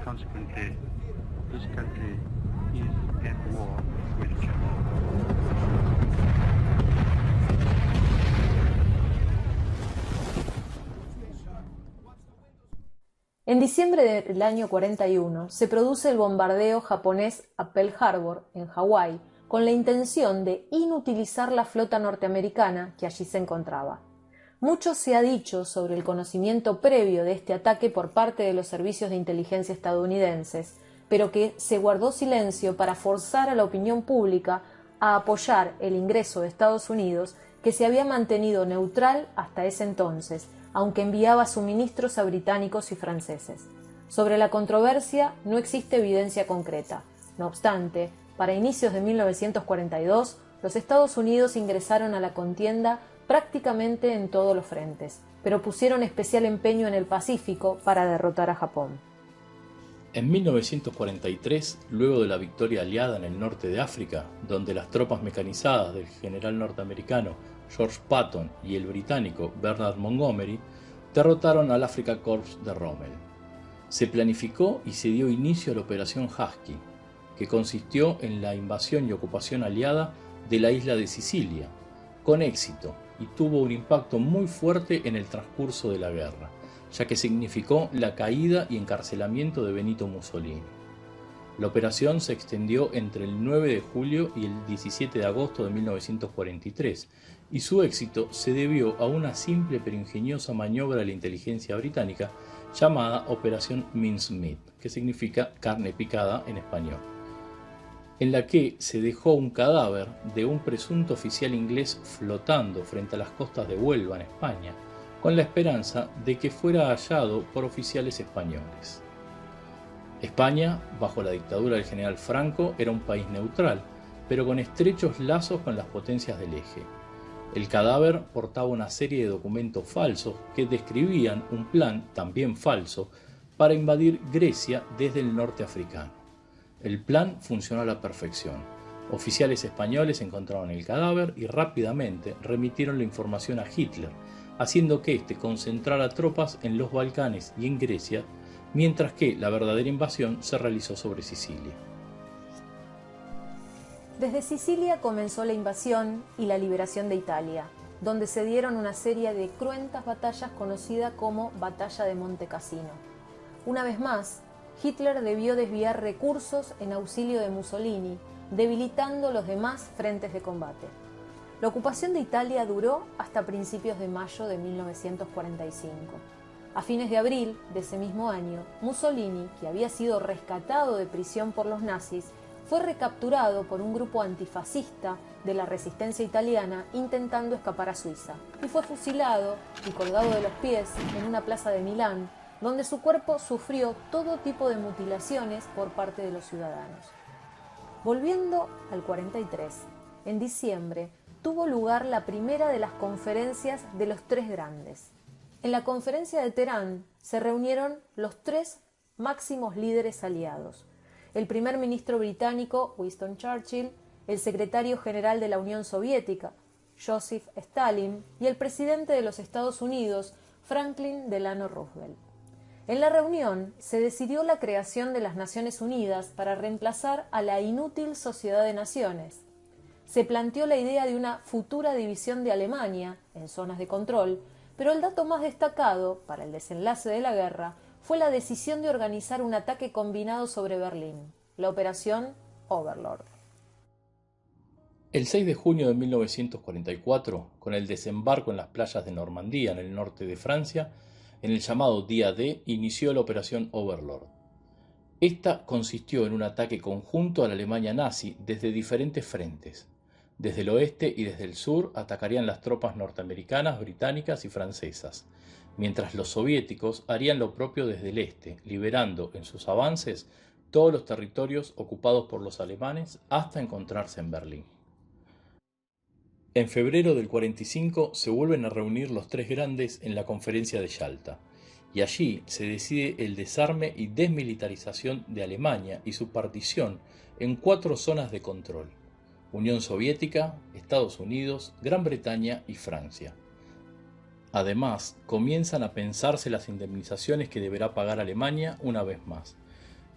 Consequently, this country is at war with Japan. En diciembre del año 41 se produce el bombardeo japonés a Pearl Harbor, en Hawái, con la intención de inutilizar la flota norteamericana que allí se encontraba. Mucho se ha dicho sobre el conocimiento previo de este ataque por parte de los servicios de inteligencia estadounidenses, pero que se guardó silencio para forzar a la opinión pública a apoyar el ingreso de Estados Unidos, que se había mantenido neutral hasta ese entonces, aunque enviaba suministros a británicos y franceses. Sobre la controversia no existe evidencia concreta. No obstante, para inicios de 1942, los Estados Unidos ingresaron a la contienda prácticamente en todos los frentes, pero pusieron especial empeño en el Pacífico para derrotar a Japón. En 1943, luego de la victoria aliada en el norte de África, donde las tropas mecanizadas del general norteamericano George Patton y el británico Bernard Montgomery derrotaron al Afrika Korps de Rommel. Se planificó y se dio inicio a la Operación Husky, que consistió en la invasión y ocupación aliada de la isla de Sicilia, con éxito, y tuvo un impacto muy fuerte en el transcurso de la guerra, ya que significó la caída y encarcelamiento de Benito Mussolini. La operación se extendió entre el 9 de julio y el 17 de agosto de 1943, y su éxito se debió a una simple pero ingeniosa maniobra de la inteligencia británica llamada Operación Mincemeat, que significa carne picada en español, en la que se dejó un cadáver de un presunto oficial inglés flotando frente a las costas de Huelva, en España, con la esperanza de que fuera hallado por oficiales españoles. España, bajo la dictadura del general Franco, era un país neutral, pero con estrechos lazos con las potencias del eje. El cadáver portaba una serie de documentos falsos que describían un plan, también falso, para invadir Grecia desde el norte africano. El plan funcionó a la perfección. Oficiales españoles encontraron el cadáver y rápidamente remitieron la información a Hitler, haciendo que éste concentrara tropas en los Balcanes y en Grecia, mientras que la verdadera invasión se realizó sobre Sicilia. Desde Sicilia comenzó la invasión y la liberación de Italia, donde se dieron una serie de cruentas batallas conocida como Batalla de Monte Cassino. Una vez más, Hitler debió desviar recursos en auxilio de Mussolini, debilitando los demás frentes de combate. La ocupación de Italia duró hasta principios de mayo de 1945. A fines de abril de ese mismo año, Mussolini, que había sido rescatado de prisión por los nazis, fue recapturado por un grupo antifascista de la resistencia italiana intentando escapar a Suiza, y fue fusilado y colgado de los pies en una plaza de Milán, donde su cuerpo sufrió todo tipo de mutilaciones por parte de los ciudadanos. Volviendo al 43, en diciembre tuvo lugar la primera de las conferencias de los tres grandes. En la conferencia de Teherán se reunieron los tres máximos líderes aliados: el primer ministro británico Winston Churchill, el secretario general de la Unión Soviética Joseph Stalin y el presidente de los Estados Unidos Franklin Delano Roosevelt. En la reunión se decidió la creación de las Naciones Unidas para reemplazar a la inútil Sociedad de Naciones. Se planteó la idea de una futura división de Alemania en zonas de control, pero el dato más destacado para el desenlace de la guerra fue la decisión de organizar un ataque combinado sobre Berlín, la Operación Overlord. El 6 de junio de 1944, con el desembarco en las playas de Normandía, en el norte de Francia, en el llamado Día D, inició la Operación Overlord. Esta consistió en un ataque conjunto a la Alemania nazi desde diferentes frentes. Desde el oeste y desde el sur atacarían las tropas norteamericanas, británicas y francesas, mientras los soviéticos harían lo propio desde el este, liberando en sus avances todos los territorios ocupados por los alemanes hasta encontrarse en Berlín. En febrero del 45 se vuelven a reunir los tres grandes en la conferencia de Yalta, y allí se decide el desarme y desmilitarización de Alemania y su partición en 4 zonas de control: Unión Soviética, Estados Unidos, Gran Bretaña y Francia. Además, comienzan a pensarse las indemnizaciones que deberá pagar Alemania una vez más,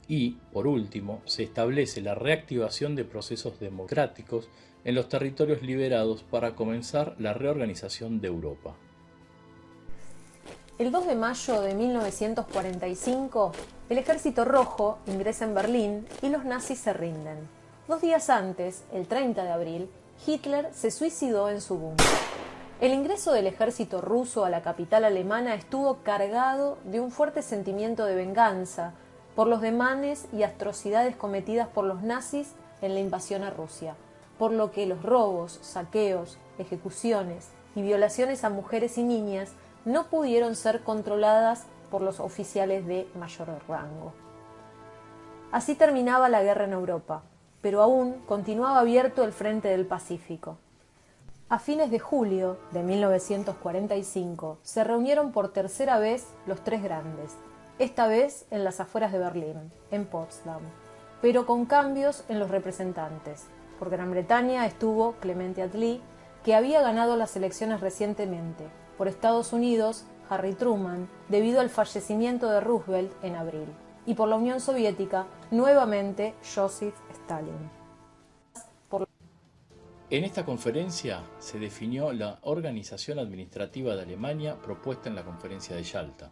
Y, por último, se establece la reactivación de procesos democráticos en los territorios liberados para comenzar la reorganización de Europa. El 2 de mayo de 1945, el Ejército Rojo ingresa en Berlín y los nazis se rinden. 2 días antes, el 30 de abril, Hitler se suicidó en su búnker. El ingreso del ejército ruso a la capital alemana estuvo cargado de un fuerte sentimiento de venganza por los desmanes y atrocidades cometidas por los nazis en la invasión a Rusia, por lo que los robos, saqueos, ejecuciones y violaciones a mujeres y niñas no pudieron ser controladas por los oficiales de mayor rango. Así terminaba la guerra en Europa, pero aún continuaba abierto el frente del Pacífico. A fines de julio de 1945 se reunieron por tercera vez los tres grandes, esta vez en las afueras de Berlín, en Potsdam, pero con cambios en los representantes. Por Gran Bretaña estuvo Clement Attlee, que había ganado las elecciones recientemente. Por Estados Unidos, Harry Truman, debido al fallecimiento de Roosevelt en abril. Y por la Unión Soviética, nuevamente Joseph Stalin. En esta conferencia se definió la organización administrativa de Alemania propuesta en la Conferencia de Yalta,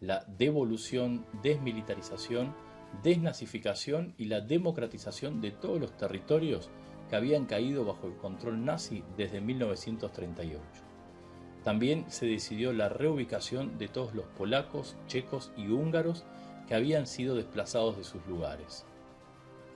la devolución, desmilitarización, desnazificación y la democratización de todos los territorios que habían caído bajo el control nazi desde 1938. También se decidió la reubicación de todos los polacos, checos y húngaros que habían sido desplazados de sus lugares.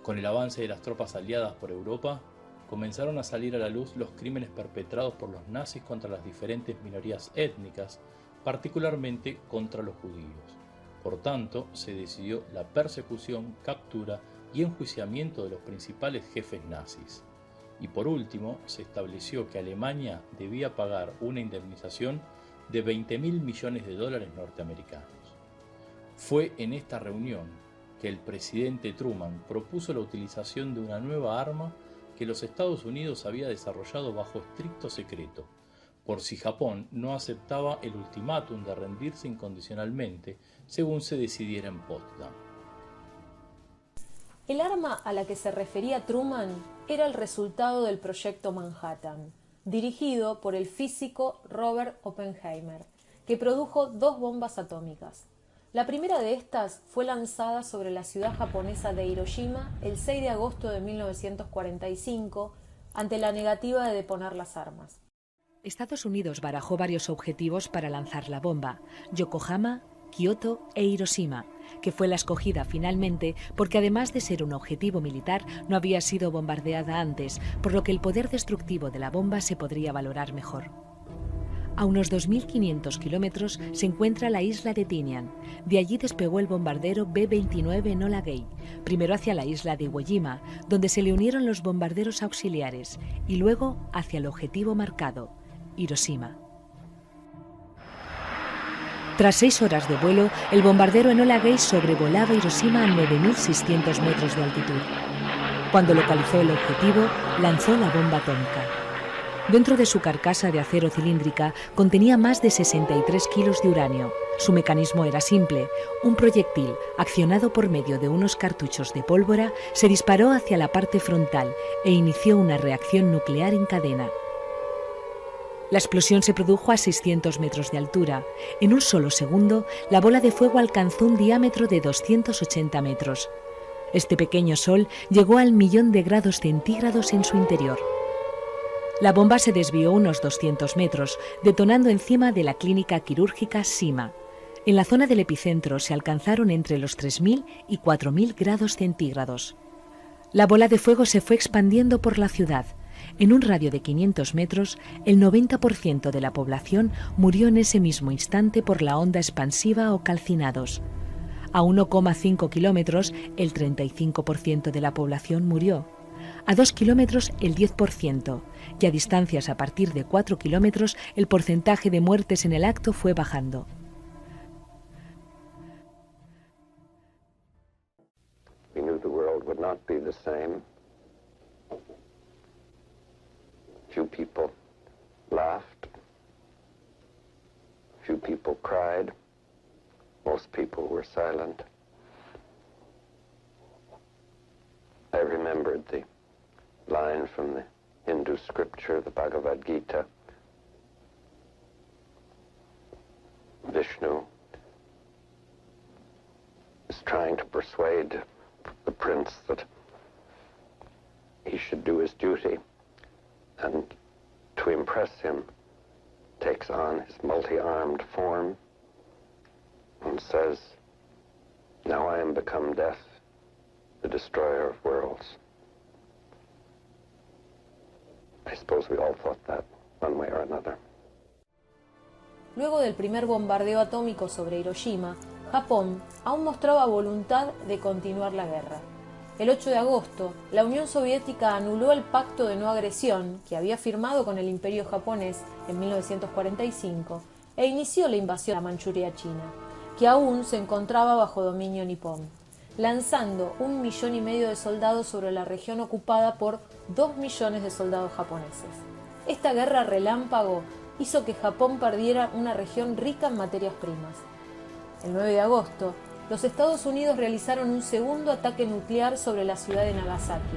Con el avance de las tropas aliadas por Europa, comenzaron a salir a la luz los crímenes perpetrados por los nazis contra las diferentes minorías étnicas, particularmente contra los judíos. Por tanto, se decidió la persecución, captura y enjuiciamiento de los principales jefes nazis. Y por último, se estableció que Alemania debía pagar una indemnización de $20.000 millones norteamericanos. Fue en esta reunión que el presidente Truman propuso la utilización de una nueva arma que los Estados Unidos había desarrollado bajo estricto secreto, por si Japón no aceptaba el ultimátum de rendirse incondicionalmente según se decidiera en Potsdam. El arma a la que se refería Truman era el resultado del Proyecto Manhattan, dirigido por el físico Robert Oppenheimer, que produjo 2 bombas atómicas. La primera de estas fue lanzada sobre la ciudad japonesa de Hiroshima el 6 de agosto de 1945 ante la negativa de deponer las armas. Estados Unidos barajó varios objetivos para lanzar la bomba: Yokohama, Kioto e Hiroshima, que fue la escogida finalmente porque además de ser un objetivo militar no había sido bombardeada antes, por lo que el poder destructivo de la bomba se podría valorar mejor. A unos 2.500 kilómetros se encuentra la isla de Tinian. De allí despegó el bombardero B-29 Enola Gay, primero hacia la isla de Iwo Jima, donde se le unieron los bombarderos auxiliares, y luego hacia el objetivo marcado, Hiroshima. Tras 6 horas de vuelo, el bombardero Enola Gay sobrevolaba Hiroshima a 9.600 metros de altitud. Cuando localizó el objetivo, lanzó la bomba atómica. Dentro de su carcasa de acero cilíndrica contenía más de 63 kilos de uranio. Su mecanismo era simple. Un proyectil, accionado por medio de unos cartuchos de pólvora, se disparó hacia la parte frontal e inició una reacción nuclear en cadena. La explosión se produjo a 600 metros de altura. En un solo segundo, la bola de fuego alcanzó un diámetro de 280 metros. Este pequeño sol llegó al 1.000.000 de grados centígrados en su interior. La bomba se desvió unos 200 metros, detonando encima de la clínica quirúrgica Sima. En la zona del epicentro se alcanzaron entre los 3.000 y 4.000 grados centígrados. La bola de fuego se fue expandiendo por la ciudad. En un radio de 500 metros, el 90% de la población murió en ese mismo instante por la onda expansiva o calcinados. A 1,5 kilómetros, el 35% de la población murió. A 2 kilómetros, el 10%, y a distancias a partir de 4 kilómetros, el porcentaje de muertes en el acto fue bajando. We knew the world would not be the same. Few people laughed. Few people cried. Most people were silent. remembered the line from the Hindu scripture, the Bhagavad Gita. Vishnu is trying to persuade the prince that he should do his duty, and to impress him takes on his multi-armed form and says, "Now I am become death, the destroyer of worlds." I suppose we all thought that one way or another. Luego del primer bombardeo atómico sobre Hiroshima, Japón aún mostraba voluntad de continuar la guerra. El 8 de agosto, la Unión Soviética anuló el pacto de no agresión que había firmado con el Imperio japonés en 1945 e inició la invasión a Manchuria china, que aún se encontraba bajo dominio nipón, lanzando 1,5 millones de soldados sobre la región ocupada por 2 millones de soldados japoneses. Esta guerra relámpago hizo que Japón perdiera una región rica en materias primas. El 9 de agosto, los Estados Unidos realizaron un segundo ataque nuclear sobre la ciudad de Nagasaki,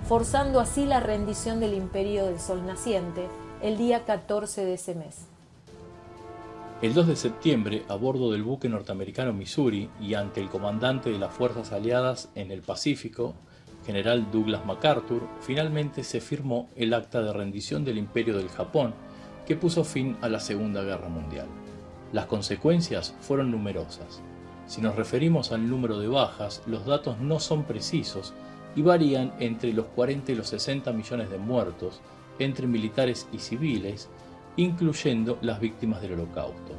forzando así la rendición del Imperio del Sol Naciente el día 14 de ese mes. El 2 de septiembre, a bordo del buque norteamericano Missouri y ante el comandante de las fuerzas aliadas en el Pacífico, general Douglas MacArthur, finalmente se firmó el acta de rendición del Imperio del Japón, que puso fin a la Segunda Guerra Mundial. Las consecuencias fueron numerosas. Si nos referimos al número de bajas, los datos no son precisos y varían entre los 40 y los 60 millones de muertos, entre militares y civiles, incluyendo las víctimas del Holocausto.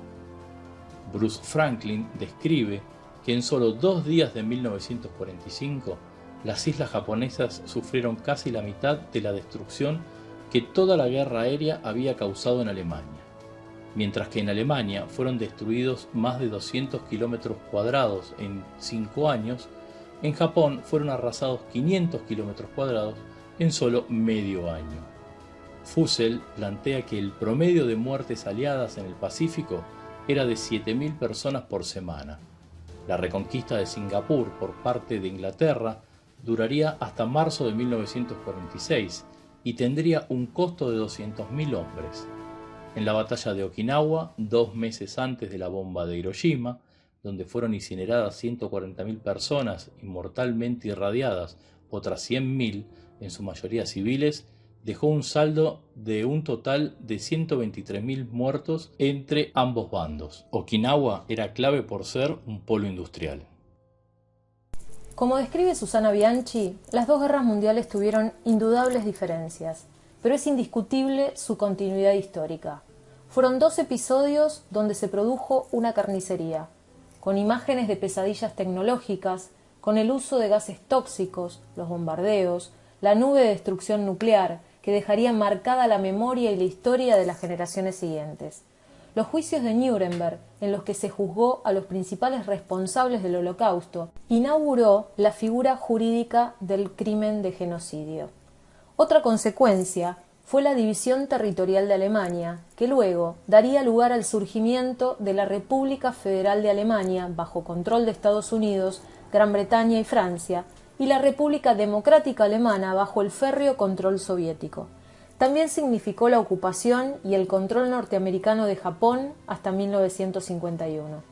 Bruce Franklin describe que en solo 2 días de 1945, las islas japonesas sufrieron casi la mitad de la destrucción que toda la guerra aérea había causado en Alemania, mientras que en Alemania fueron destruidos más de 200 kilómetros cuadrados en 5 años, en Japón fueron arrasados 500 kilómetros cuadrados en solo medio año. Fussell plantea que el promedio de muertes aliadas en el Pacífico era de 7.000 personas por semana. La reconquista de Singapur por parte de Inglaterra duraría hasta marzo de 1946 y tendría un costo de 200.000 hombres. En la batalla de Okinawa, 2 meses antes de la bomba de Hiroshima, donde fueron incineradas 140.000 personas y mortalmente irradiadas otras 100.000, en su mayoría civiles, dejó un saldo de un total de 123.000 muertos entre ambos bandos. Okinawa era clave por ser un polo industrial. Como describe Susana Bianchi, las 2 guerras mundiales tuvieron indudables diferencias, pero es indiscutible su continuidad histórica. Fueron 2 episodios donde se produjo una carnicería, con imágenes de pesadillas tecnológicas, con el uso de gases tóxicos, los bombardeos, la nube de destrucción nuclear, que dejaría marcada la memoria y la historia de las generaciones siguientes. Los juicios de Nuremberg, en los que se juzgó a los principales responsables del Holocausto, inauguró la figura jurídica del crimen de genocidio. Otra consecuencia fue la división territorial de Alemania, que luego daría lugar al surgimiento de la República Federal de Alemania bajo control de Estados Unidos, Gran Bretaña y Francia, y la República Democrática Alemana bajo el férreo control soviético. También significó la ocupación y el control norteamericano de Japón hasta 1951.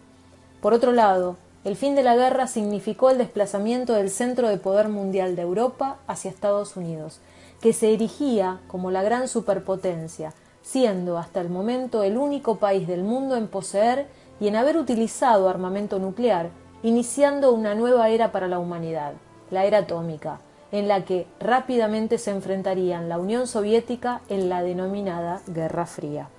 Por otro lado, el fin de la guerra significó el desplazamiento del centro de poder mundial de Europa hacia Estados Unidos, que se erigía como la gran superpotencia, siendo hasta el momento el único país del mundo en poseer y en haber utilizado armamento nuclear, iniciando una nueva era para la humanidad, la era atómica, en la que rápidamente se enfrentarían la Unión Soviética en la denominada Guerra Fría.